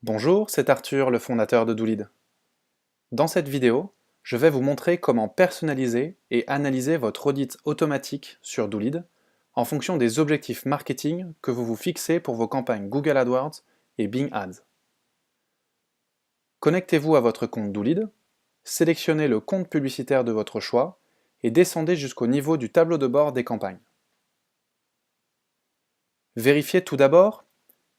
Bonjour, c'est Arthur, le fondateur de Doolid. Dans cette vidéo, je vais vous montrer comment personnaliser et analyser votre audit automatique sur Doolid en fonction des objectifs marketing que vous vous fixez pour vos campagnes Google AdWords et Bing Ads. Connectez-vous à votre compte Doolid, sélectionnez le compte publicitaire de votre choix et descendez jusqu'au niveau du tableau de bord des campagnes. Vérifiez tout d'abord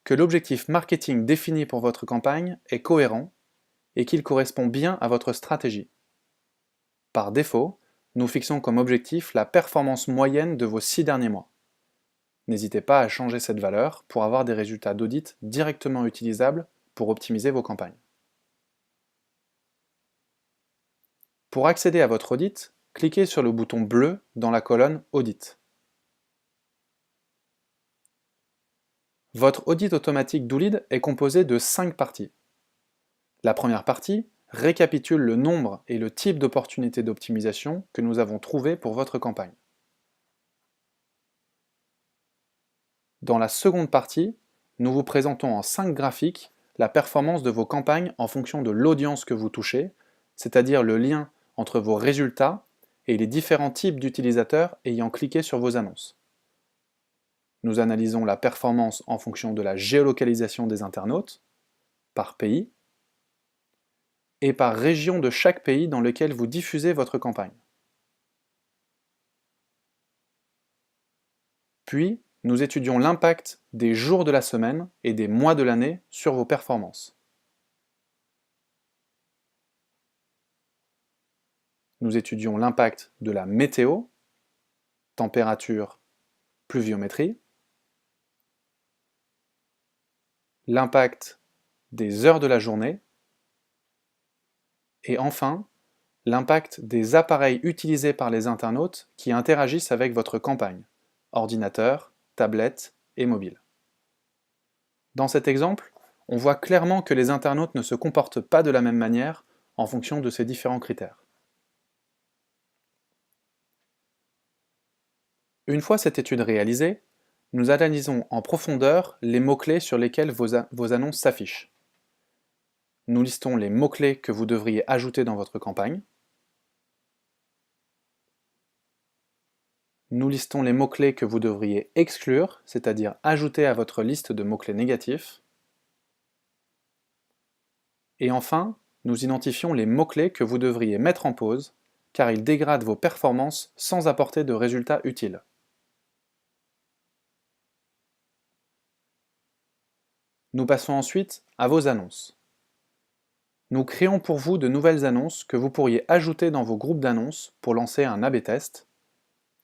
que l'objectif marketing défini pour votre campagne est cohérent et qu'il correspond bien à votre stratégie. Par défaut, nous fixons comme objectif la performance moyenne de vos 6 derniers mois. N'hésitez pas à changer cette valeur pour avoir des résultats d'audit directement utilisables pour optimiser vos campagnes. Pour accéder à votre audit, cliquez sur le bouton bleu dans la colonne Audit. Votre audit automatique Doolid est composé de 5 parties. La première partie récapitule le nombre et le type d'opportunités d'optimisation que nous avons trouvées pour votre campagne. Dans la seconde partie, nous vous présentons en 5 graphiques la performance de vos campagnes en fonction de l'audience que vous touchez, c'est-à-dire le lien entre vos résultats et les différents types d'utilisateurs ayant cliqué sur vos annonces. Nous analysons la performance en fonction de la géolocalisation des internautes, par pays, et par région de chaque pays dans lequel vous diffusez votre campagne. Puis, nous étudions l'impact des jours de la semaine et des mois de l'année sur vos performances. Nous étudions l'impact de la météo, température, pluviométrie, l'impact des heures de la journée, et enfin, l'impact des appareils utilisés par les internautes qui interagissent avec votre campagne, ordinateur, tablette et mobile. Dans cet exemple, on voit clairement que les internautes ne se comportent pas de la même manière en fonction de ces différents critères. Une fois cette étude réalisée, nous analysons en profondeur les mots-clés sur lesquels vos annonces s'affichent. Nous listons les mots-clés que vous devriez ajouter dans votre campagne. Nous listons les mots-clés que vous devriez exclure, c'est-à-dire ajouter à votre liste de mots-clés négatifs. Et enfin, nous identifions les mots-clés que vous devriez mettre en pause, car ils dégradent vos performances sans apporter de résultats utiles. Nous passons ensuite à vos annonces. Nous créons pour vous de nouvelles annonces que vous pourriez ajouter dans vos groupes d'annonces pour lancer un A/B test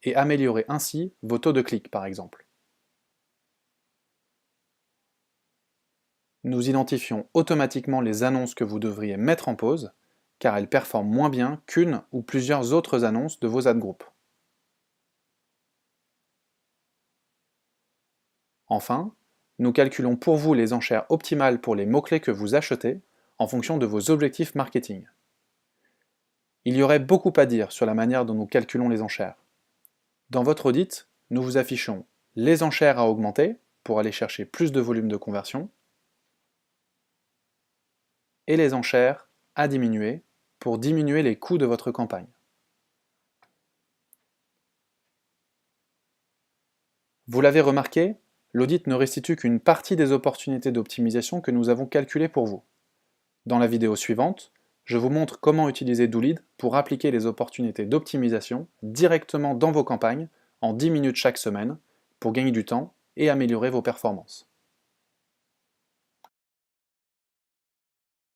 et améliorer ainsi vos taux de clic par exemple. Nous identifions automatiquement les annonces que vous devriez mettre en pause car elles performent moins bien qu'une ou plusieurs autres annonces de vos ad groups. Enfin, nous calculons pour vous les enchères optimales pour les mots-clés que vous achetez en fonction de vos objectifs marketing. Il y aurait beaucoup à dire sur la manière dont nous calculons les enchères. Dans votre audit, nous vous affichons les enchères à augmenter pour aller chercher plus de volume de conversion et les enchères à diminuer pour diminuer les coûts de votre campagne. Vous l'avez remarqué, l'audit ne restitue qu'une partie des opportunités d'optimisation que nous avons calculées pour vous. Dans la vidéo suivante, je vous montre comment utiliser Doolid pour appliquer les opportunités d'optimisation directement dans vos campagnes en 10 minutes chaque semaine pour gagner du temps et améliorer vos performances.